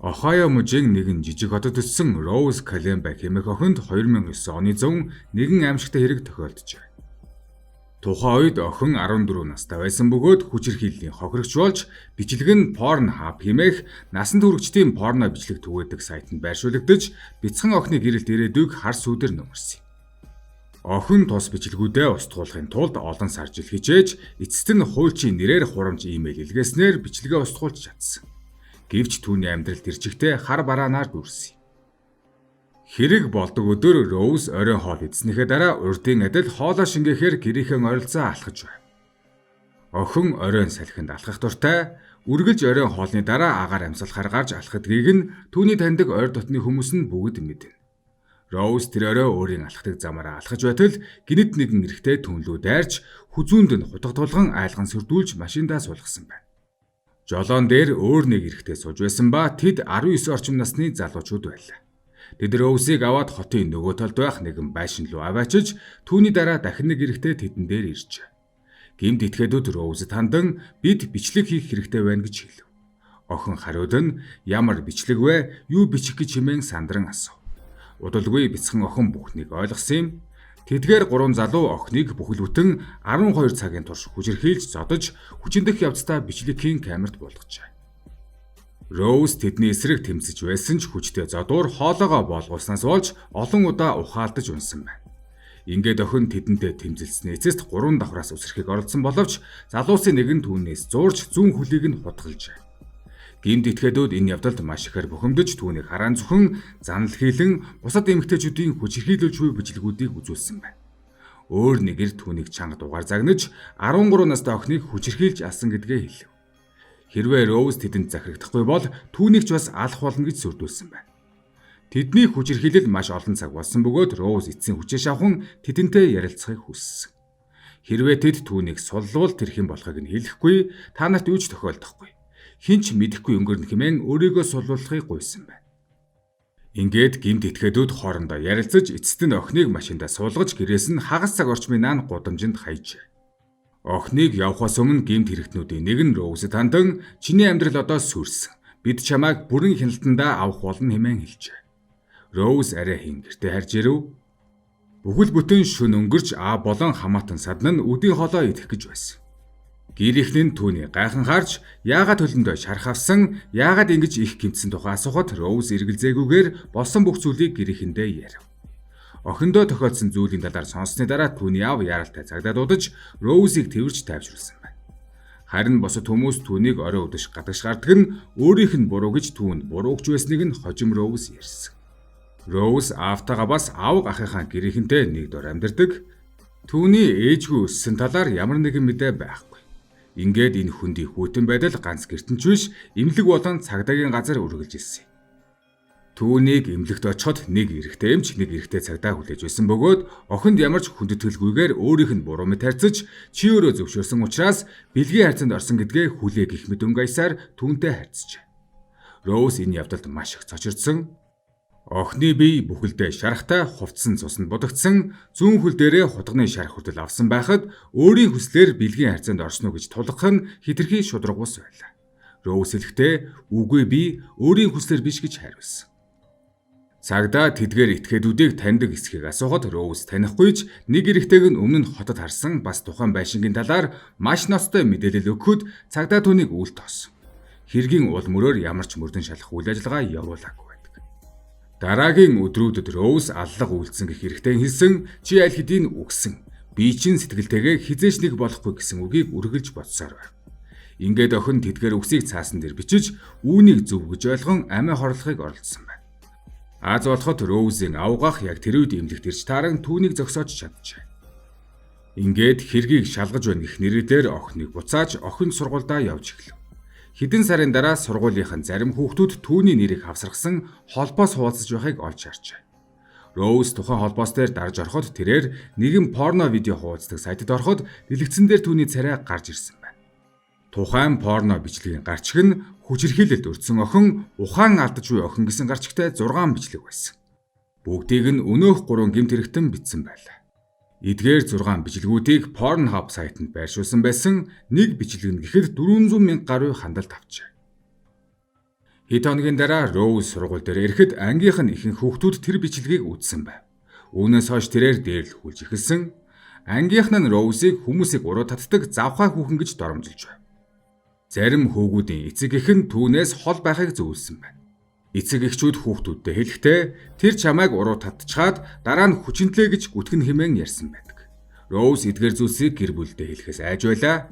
Ohio мужийн нэгэн жижиг хотод өссөн Rose Kalemba хэмээх охинд 2009 оны зун нэгэн аимшигтай хэрэг тохиолджээ. Тухайн үед охин 14 настай байсан бөгөөд хүчирхийллийн хохирогч болж бичлэг нь Pornhub хэмээх насан туршидын порно бичлэг түгээдэг сайтанд байршуулагдаж бяцхан охины гэрэлт ирээдүйг хар сүүдэр нөмөрсөн. Охин тус бичлэгүүдээ устгуулахын тулд олон сар жил хичээж эцэст нь хуульчийн нэрээр хурамч имэйл илгээснээр бичлэгээ устгуулж чадсан. Гэвч түүний амьдралд ирчихтэй хар бараанаар дүрсэн. Хэрэг болдог өдөр Rose оройн хоол идснийхээ дараа урдын адил хоолоо шингээхээр гэрийнхэн ойролцоо алхаж байв. Охин оройн салхинд алхах дуртай, үргэлж оройн хоолны дараа агаар амьсгалахаар гарч алхадгийг нь түүний таньдаг ойр дотны хүмүүс нь бүгд мэднэ. Rose тэр орой өөрийн алхдаг замаараа алхаж байтал гинэд нэгэн эрэгтэй түнлүү дайрч хүзүүнд нь хутга тулган айлган сүрдүүлж машиндаа суулгасан байна. Жолоон дээр өөр нэг эрэгтэй сууж байсан ба тэд 19 орчим насны залуучууд байлаа. Тэд Rose-ийг аваад хотын нөгөө талд байх нэгэн байшин руу аваачиж түүний дараа дахин нэг эрэгтэй тэдэн дээр иржээ. Гэмт этгээдүүд Rose тандан бид бичлэг хийх хэрэгтэй байна гэж хэлв. Охин хариуд нь ямар бичлэг вэ? Юу бичих гэж хэмээн сандран асуув. Удалгүй бяцхан охин бүхнийг ойлгосон юм. Тэдгээр гурван залуу охиныг бүхэл бүтэн 12 цагийн турш хүчирхийлж зодож хүчиндэх явцдаа бичлэгийн камерт болгожээ. Rose тэдний эсрэг тэмцэж байсан ч хүчтэй зодуур хоолоогоо болгуулснаас болж олон удаа ухаалдаж унсан байна. Ингээд охин тэдэнтэй тэмцэлсний эцэст 3 давхраас үсрэхийг оролдсон боловч залуусын нэг нь түүнээс зуурч зүүн хөлийг нь хутгалжээ. Гэмт этгээдүүд энэ явдалд маш ихээр бухимдаж түүнийг хараан зөвхөн занал хийлэн бусад эмэгтэйчүүдийн хүчирхийлүүлж буй бичлэгүүдийг үзүүлсэн байна. Өөр нэгээр түүнийг чанга дугаар загнаж 13 настай охиныг хүчирхийлж алсан гэдгээ хэлв. Хэрвээ Rose тэдэнд захирагдахгүй бол түүнийг ч бас алах болно гэж сүрдүүлсэн байна. Тэдний хүчирхийлэл маш олон цаг болсон бөгөөд Rose эцсийн хүчээ шавхан тэдэнтэй ярилцахыг хүссэн. Хэрвээ тэд түүнийг суллуул тэрх юм болохыг нь хэлэхгүй, та нарт юу ч тохиолдохгүй. Хинч мэдэхгүй өнгөрнө хэмээн өөрийгөө суллуулахыг гуйсан байна. Ингээд гэмт этгээдүүд хоорондоо ярилцаж эцэст нь охиныг машиндаа суулгаж гэрээс нь хагас цаг орчмын наан гудамжинд хайжээ. Охиныг явахаас өмнө гэмт хэрэгтнүүдийн нэг нь Rose тандан чиний амьдрал одоо сүрсэн. Бид чамайг бүрэн хяналтандаа авах болно хэмээн хэлжээ. Rose арай хин гэртээ харж ирэв. Бүхэл бүтэн шөнө өнгөрч болон хамаатан садна нь үдийн хоолоо идэх гэж байсан. Гэрийнхэн нь түүний гайхан харж яагаад хөлөндөө шарх авсан, яагаад ингэж их гэмтсэн тухай асуухад Rose эргэлзээгүйгээр болсон бүх зүйлийг гэрийнхэндээ ярив. Охиндоо тохиолдсон зүйлийн талаар сонссны дараа түүний аав яралтай цагдаа дуудаж Rose-ийг тэрвэрч тайвшруулсан байна. Харин босод хүмүүс түүнийг орой өдөш гадагш гардаг нь өөрийнх нь буруу гэж түүнд буруу өгч байсныг нь хожим Rose ярьсан. Rose аавтайгаа бас аав ахыхаа гэрийнхэнтэй нэг дор амьдардаг. Түүний ээжгүй өссөн талаар ямар нэгэн мэдээ байхгүй. Ингээд энэ хүндий хүйтэн байдал ганц гэртэн ч биш эмнэлэг болон цагдаагийн газар үргэлж ирсэн. Түүнийг эмнэлэгт очиход нэг эрэгтэй эмч нэг эрэгтэй цагдаа хүлээж байсан бөгөөд охинд ямар ч хүндэтгэлгүйгээр өөрийнх нь буруу мэт харьцаж чи өөрөө зөвшөөрсөн учраас бэлгийн хайцанд орсон гэдгээ хүлээх гих мэт өнгөйсаар түүнтэй харьцжээ. Rose энэ явдалд маш их цочирдсан. Охины бие бүхэлдээ шарахтай хувцсан цуснд будагдсан зүүн хөл дээрээ хутганы шарах хүртэл авсан байхад өөрийн хүслээр бэлгийн хайцанд орсноо гэж тулгах нь хитрхи шудраг ус байлаа. Rose хэлэхдээ үгүй би өөрийн хүслээр биш гэж хариулсан. Цагдаа тэдгээр этгээдүүдийг таньдаг эсхийг асуухад Rose танихгүй ч нэг эрэгтэйг нь өмнө нь хотод харсан бас тухайн байшингийн талаар маш ноцтой мэдээлэл өгөхөд цагдаа түүнийг үл тоосон. Хэргийн уул мөрөөр ямар ч мөрдөн шалах үйл ажиллагаа явуулаагүй байдаг. Дараагийн өдрүүдэд Rose аллах үйлдсэн гэх эрэгтэй хэлсэн чи аль хэдийн үгсэн. Би чинь сэтгэлтэйгээ хизээч нэг болохгүй гэсэн үгийг үргэлж бодсоор байв. Ингээд охин тэдгээр үгсийг цаасан дээр бичиж үүнийг зөв гэж ойлгон амиа хорлохыг оролдсон байна. Аз болоход Rose-ийн авгах яг тэр үед эмнэлэгт ирж тааран түүнийг зогсоож чаджээ. Ингээд хэргийг шалгаж байна гэх нэрээр охиныг буцааж охин сургуульдаа явж эхлэв. Хэдэн сарын дараа сургуулийнхан зарим хүүхдүүд түүний нэрийг хавсаргасан холбоос хуваалцаж байхыг олж харжээ. Rose тухайн холбоос дээр дарж ороход тэрээр нэгэн порно видео хуваалцдаг сайтад ороход дэлгэцэн дээр түүний царай гарч ирсэн байна. Тухайн порно бичлэгийн гарчиг нь хүчирхийлэлд өртсөн охин, ухаан алдаж буй охин гэсэн гарчигтай 6 бичлэг байсан. Бүгдийг нь өнөөх 3 гэмт хэрэгтэн бичсэн байлаа. Эдгээр 6 бичлэгүүдийг Pornhub сайтанд байршуулсан байсан нэг бичлэг нь гэхэд 400,000 гаруй хандлт авчээ. Хэд хоногийн дараа Роуз сургууль дээр ирэхэд ангийнх нь ихэнх хүүхдүүд тэр бичлэгийг үзсэн байв. Үүнээс хойш тэрээр дээрлэхүүлж эхэлсэн. Ангийнх нь Роузыг хүмүүсийг уруу татдаг завхаа хүүхэн гэж доромжилж байв. Зарим хүүгүүдийн эцэг эх нь түүнээс хол байхыг зөвлөсөн байна. Эцэг эхчүүд хүүхдүүдтэй хэлэхдээ тэр чамайг уруу татчихад дараа нь хүчинтлээ гэж гүтгэн хэмээн ярьсан байдаг. Роуз эдгээр зүйлсийг гэр бүлдээ хэлэхээс айж байлаа.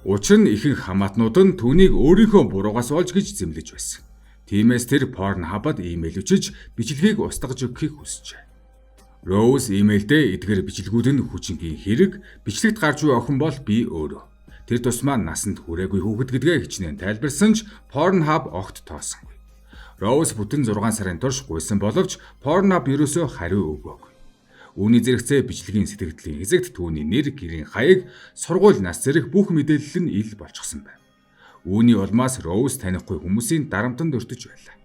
Учир нь ихэнх хамаатнууд нь түүнийг өөрийнхөө буруугаас олж гэж зэмлэж байсан. Тиймээс тэр Pornhub-ад имэйл өчиж бичлэгийг устгаж өгөхийг хүсжээ. Роуз имэйлдээ эдгээр бичлэгүүд нь хүчингийн хэрэг, бичлэгт гарч буй охин бол би өөрөө. Тэр тусмаа насанд хүрээгүй хүүхэд гэдгээ хичнээн тайлбарсан ч Pornhub огт тоосонгүй. Роуз бүтэн 6 сарын турш гуйсан боловч Pornhub ерөөсөө хариу өгөөгүй. Үүний зэрэгцээ бичлэгийн сэтгэгдлийн хэсэгт түүний нэр, гэрийн хаяг, сургууль нас зэрэг бүх мэдээлэл нь ил болчихсон байна. Үүний улмаас Роуз танихгүй хүмүүсийн дарамтанд өртөж байлаа.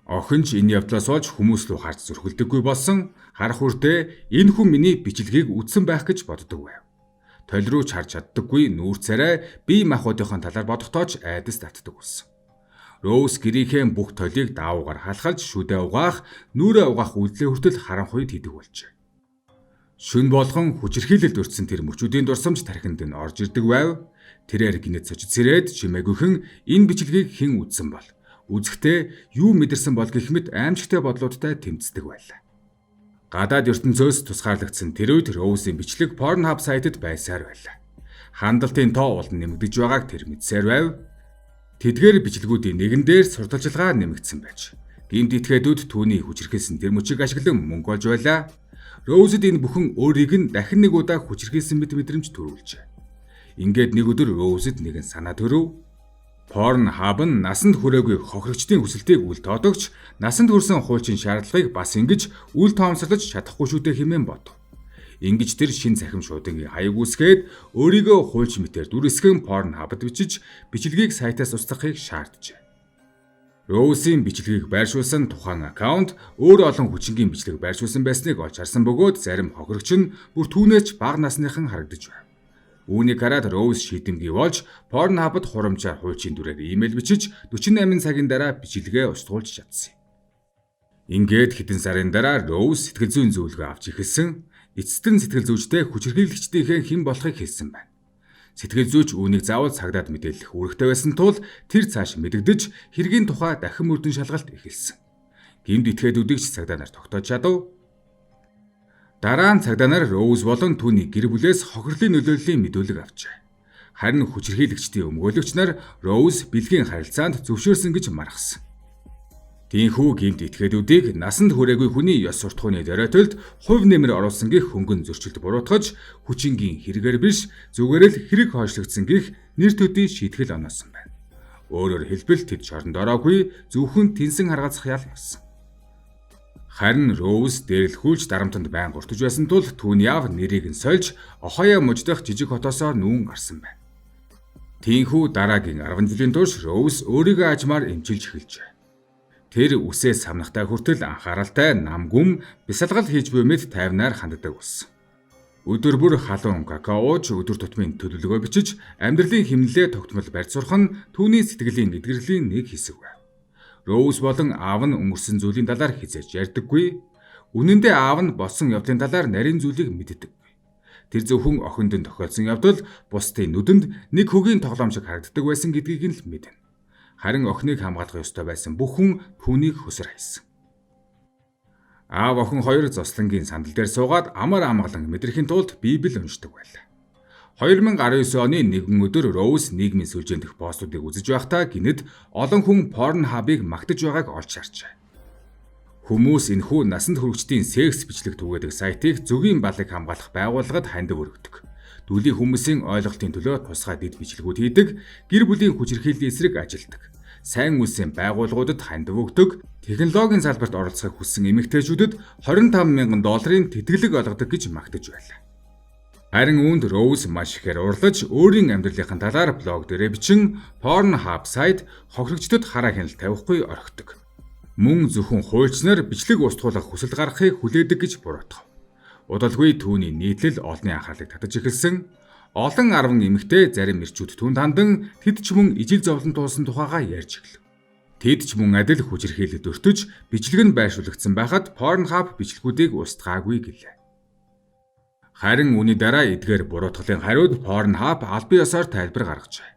Охин ч энэ явдлаас олж хүмүүс рүү харж зөрхөлдөггүй болсон. Харах үрдээ энэ хүн миний бичлэгийг үзсэн байх гэж боддог байв. Толь руу чарж чаддаггүй нүүр царай бие махбодынхон талаар бодохдоо ч айдас татдаг болсон. Роуз гэрийнхээ бүх толийг даавуугаар халахалж шүдээ угаах, нүрээ угаах үйлдэлээ хүртэл харанхуйд хийдэг болжээ. Шүн болгон хүчирхийлэлд өртсөн тэр мөчүүдийн дурсамж тархинд нь орж ирдэг байв. Тэрээр гинэт сочид сэрээд чимээгүйхэн энэ бичлэгийг хэн үзсэн бол үзэхдээ юу мэдэрсэн бол гэх мэт аимшигтай бодлуудтай тэмцдэг байлаа. Гадаад ертөнцөөс тусгаарлагдсан тэр үед Роузын бичлэг Pornhub сайтад байсаар байлаа. Хандлтын тоо улам нэмэгдэж байгааг тэр мэдсээр байв. Тэдгээр бичлэгүүдийн нэгэн дээр сурталчилгаа нэмэгдсэн байж. Гэмт этгээдүүд түүний хүчирхийлсэн тэр мөчийг ашиглан мөнгө олж байлаа. Роузд энэ бүхэн өөрийг нь дахин нэг удаа хүчирхийлсэн мэт мэдрэмж төрүүлжээ. Ингээд нэг өдөр Роузд нэгэн санаа төрөв. Pornhub нь насанд хүрээгүй хохирогчдын хүсэлтийг үл тоодогч, насанд хүрсэн хуучин шаардлагыг бас ингэж үл тоомсорлож чадахгүй шүү дээ хэмээн бодов. Ингэж тэр шин цахим шуудангийн хаяг үүсгээд өөрийгөө хуульч мэтээр дүрсгэн Pornhub-д бичиж бичлэгийг сайтаас устгахыг шаарджээ. Роузын бичлэгийг байршуулсан тухайн аккаунт өөр олон хүчингийн бичлэг байршуулсан байсныг олж харсан бөгөөд зарим хохирогч нь бүр түүнээс ч бага насныхан харагдаж байв. Үүнийг хараад Роуз шийдэмгий болж Pornhub-д хурамчаар хуульчийн дүрээр имэйл бичиж 48 цагийн дараа бичлэгээ устгуулж чадсан. Ингээд хэдэн сарын дараа Роуз сэтгэл зүйн зөвлөгөө авч эхэлсэн. Эцэст нь сэтгэл зүйчтэй хүчирхийлэгчдийнхээ хэн болохыг хэлсэн байна. Сэтгэл зүйч үүнийг заавал цагдаад мэдээлэх үүрэгтэй байсан тул тэр цааш мэдэгдэж хэргийн тухай дахин мөрдөн шалгалт эхэлсэн. Гэмт этгээдүүдийг ч цагдаа нар тогтоож чадав. Дараа нь цагдаа нар Роуз болон түүний гэр бүлээс хохирлын нөлөөллийн мэдүүлэг авчээ. Харин хүчирхийлэгчдийн өмгөөлөгч нар Роуз бэлгийн харилцаанд зөвшөөрсөн гэж маргасан. Тийхүү гэмт этгээдүүдийг насанд хүрээгүй хүний ёс суртахууны дөрөөлөлд хувь нэмэр оруулсан гэх хөнгөн зөрчилд буруутгаж хүчингийн хэрэгээр биш зүгээр л хэрэг хойшлогдсон гэх нэр төдий шийтгэл оноосон байна. Өөрөөр хэлбэл тэд шоронд ороогүй зөвхөн тэнсэн харгацах ял явсан. Харин Роуз дээрлэхүүлж дарамтанд байн гуртаж байсан тул түүний аав нэрийг нь сольж Охайо мужидах жижиг хотоосоо нүүн гарсан байна. Тийхүү дараагийн 10 жилийн турш Роуз өөрийгөө ажмаар эмчилж эхэлжээ. Тэр үсээс самнахтай хүртэл анхааралтай нам гүм бясалгал хийж буй мэд тайвнаар ханддаг болсон. Өдөр бүр халуун какаоч өдөр тутмын төлөвлөгөө бичиж амьдралын хэмнэлээ тогтмол барьж сурах нь түүний сэтгэлийн эдгэрлийн нэг хэсэг байв. Роуз болон аав нь өнгөрсөн зүйлийн талаар хизээж ярьдаггүй. Үнэн дээр аав нь болсон явдлын талаар нарийн зүйлийг мэддэггүй. Тэр зөвхөн охинд нь тохиолдсон явдал бусдын нүдэнд нэг хөгийн тоглоом шиг харагддаг байсан гэдгийг нь л мэднэ. Харин охиныг хамгаалах ёстой байсан бүх хүн түүнийг хөсөр хайсан. Аав охин хоёр зослонгийн сандал дээр суугаад амар амгалан мэдрэхийн тулд Библи уншдаг байлаа. 2019 оны нэгэн өдөр Роуз нийгмийн сүлжээн дэх постуудыг үзэж байхдаа гинэд олон хүн Pornhub-ыг магтаж байгааг олж харжээ. Хүмүүс энэхүү насанд хүрэгчдийн секс бичлэг түгээдэг сайтыг зөвгийн балыг хамгаалах байгууллагад хандив өргөдөг. Дүлийн хүмүүсийн ойлголтын төлөө тусгай дэд бичлэгүүд хийдэг, гэр бүлийн хүчирхийллийн эсрэг ажилдаг, сайн үлсийн байгууллагуудад хандив өгдөг, технологийн салбарт оролцохыг хүссэн эмэгтэйчүүдэд $25,000 тэтгэлэг олгодог гэж магтаж байлаа. Харин үүнд Роуз маш ихээр урлаж өөрийн амьдралынхаа талаар блог дээрээ бичин Pornhub сайт хохирогчдод хараа хяналт тавихгүй орхидог. Мөн зөвхөн хуульчнаар бичлэг устгуулах хүсэл гаргахыг хүлээдэг гэж буруутгав. Удалгүй түүний нийтлэл олонний анхаарлыг татаж эхэлсэн. Олон 10 эмэгтэй зарим ирчүүд түнд хандан тэд ч мөн ижил зовлон туулсан тухайга ярьж эхлэв. Тэд ч мөн адил хүчирхийлэлд өртөж бичлэг нь байршуулагдсан байхад Pornhub бичлэгүүдийг устгаагүй гэлээ. Харин үүний дараа эдгээр буруутгалын хариуд Pornhub албан ёсоор тайлбар гаргажээ.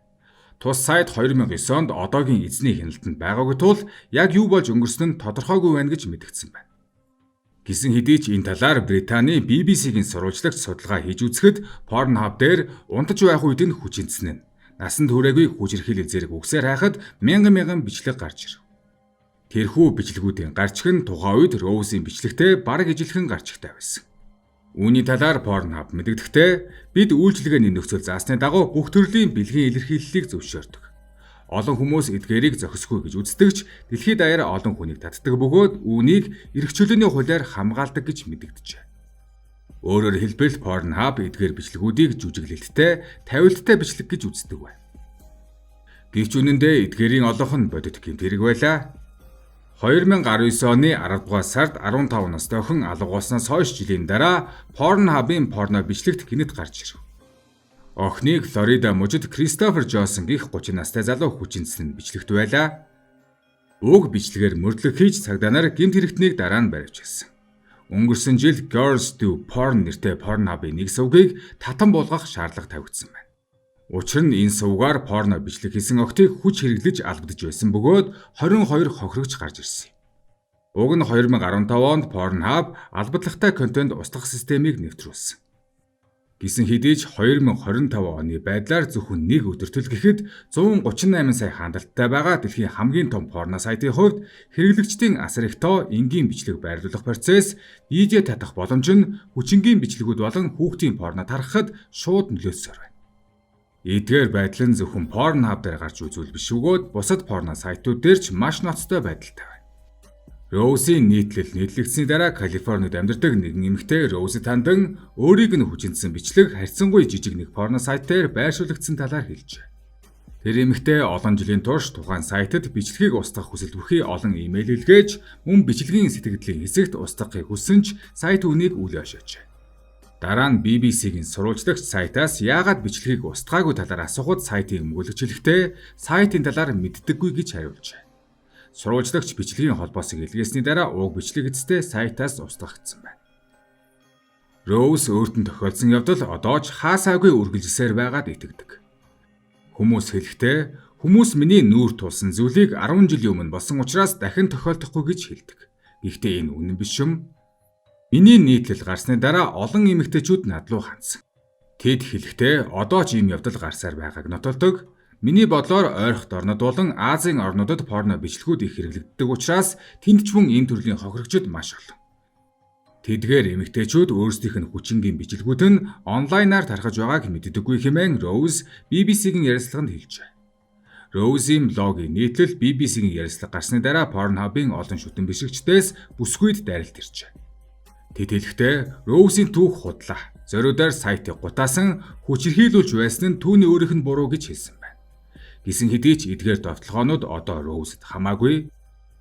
Тус сайт 2009 онд одоогийн эзний хяналтанд байгаагүй тул яг юу болж өнгөрсөн нь тодорхойгүй байна гэж мэдгдсэн байна. Гэсэн хэдий ч энэ талаар Британий BBC-гийн сурвалжлагч судалгаа хийж үзэхэд Pornhub дээр унтаж байх үед нь хүчинцэн нь насан туршаагүй хүчирхийлэл зэрэг үгсээр хайхад мянган бичлэг гарч ирв. Тэрхүү бичлэгүүдийн гарчиг нь тухайн үед Rose-ийн бичлэгтэй бараг ижилхэн гарчигтай байсан. Үүний талаар Pornhub мэдэгдэхдээ бид үйлчилгээний нөхцөл заасны дагуу бүх төрлийн бэлгийн илэрхийллийг зөвшөөрдөг. Олон хүмүүс эдгээрийг зохисгүй гэж үздэгч дэлхийд даяар олон хүнийг татдаг бөгөөд үүнийг эрх чөлөөний хуулиар хамгаалдаг гэж мэдэгджээ. Өөрөөр хэлбэл Pornhub эдгээр бичлэгүүдийг жүжиглэлттэй, тавилттай бичлэг гэж үздэг байна. Гэвч үнэндээ эдгээрийн олонх нь бодит гэмт хэрэг байлаа. 2019 оны 10 дугаар сард 15 настай охин алгуулснаас хойш жилийн дараа Pornhub-ын порно бичлэгт гинэт гарч ирв. Охиныг Флорида мужид Кристофер Джонсон гэх 30 настай залуу хүчинцэн бичлэгт байлаа. Уг бичлэгээр мөрдлөг хийж цагдаа нар гэмт хэрэгтнийг дараа нь баривчихсан. Өнгөрсөн жил Girls Do Porn нэртэй Pornhub-ын нэг сувгийг татан буулгах шаардлага тавигдсан байна. Учир нь энэ сувгаар порно бичлэг хийсэн охтыг хүч хэрэглэж албадж байсан бөгөөд 22 хохирогч гарч ирсэн. Уг нь 2015 онд Pornhub албадлагатай контент устгах системийг нэвтрүүлсэн. Гэсэн хэдий ч 2025 оны байдлаар зөвхөн нэг өдөртөл гэхэд 138 сая хандлттай байгаа дэлхийн хамгийн том порно сайтын хувьд хэрэглэгчдийн асар их тоо энгийн бичлэг байрлуулах процесс, видео татах боломж нь хүчингийн бичлэгүүд болон хүүхдийн порно тарахад шууд нөлөөсөөр байна. Эдгээр байдал нь зөвхөн Pornhub дээр гарч үзүүл биш бөгөөд бусад порно сайтууд дээр ч маш ноцтой байдалтай байна. Rose-ийн нийтлэгдсэний дараа Калифорнид амьдардаг нэгэн эмэгтэй Rose тандан өөрийг нь хүчинцэн бичлэг харьцангуй жижиг нэг порно сайт дээр байршуулагдсан талаар хэлжээ. Тэр эмэгтэй олон жилийн турш тухайн сайтад бичлэгийг устгах хүсэлт бүхий олон имэйл илгээж мөн бичлэгийн сэтгэгдлийн хэсэгт устгахыг хүссэн ч сайт үүнийг үл ошоожээ. Дараа нь BBC-гийн сурвалжлагч сайтаас яагаад бичлэгийг устгаагүй талаар асуухад сайтын мөнгөлөгч хэлэхдээ сайтын талаар мэддэггүй гэж хариулжээ. Сурвалжлагч бичлэгийн холбоосыг илгээсний дараа уг бичлэг эцэстээ сайтаас устгагдсан байна. Rose өөртөө тохиолдсон явдал одоо ч хаасаагүй үргэлжилсээр байгаад итгэдэг. Хүмүүс хэлэхдээ хүмүүс миний нүүр тулсан зүйлийг 10 жилийн өмнө болсон учраас дахин тохиолдохгүй гэж хэлдэг. Гэхдээ энэ үнэн биш юм. Миний нийтлэл гарсны дараа олон эмэгтэйчүүд над руу хандсан. Тэд хэлэхдээ одоо ч ийм явдал гарсаар байгааг нотолдог. Миний бодлоор ойрхон орнод болон Азийн орнуудад порно бичлэгүүд их хэрэглэгддэг учраас тэнд ч мөн энэ төрлийн хохирогчид маш олон. Тэдгээр эмэгтэйчүүд өөрсдийнх нь хүчингийн бичлэгүүд нь онлайнаар тархаж байгааг мэддэггүй хэмээн Rose BBC-гийн ярилцлаганд хэлжээ. Rose-ийн блогийн нийтлэл BBC-гийн ярилцлага гарсны дараа Pornhub-ын олон шүтэн бишигчдээс бүсгүйд дайралт иржээ. Тэд хэлэхдээ Rose-ийн түүх худлаа, зориудаар сайтыг гутаасан, хүчирхийлүүлж байсан нь түүний өөрийнх нь буруу гэж хэлсэн байна. Гэсэн хэдий ч эдгээр довтлогоонууд одоо Rose-д хамаагүй.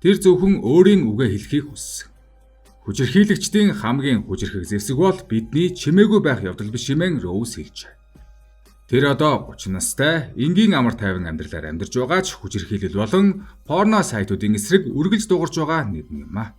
Тэр зөвхөн өөрийн үгээ хэлхийг хүссэн. Хүчирхийлэгчдийн хамгийн хүчирхэг зэвсэг бол бидний чимээгүй байх явдал биш хэмээн Rose хэлжээ. Тэр одоо 30 настай, энгийн амар тайван амьдралаар амьдарч байгаа ч хүчирхийлэл болон порно сайтуудын эсрэг үргэлж дуурж байгаа нэгэн юм а.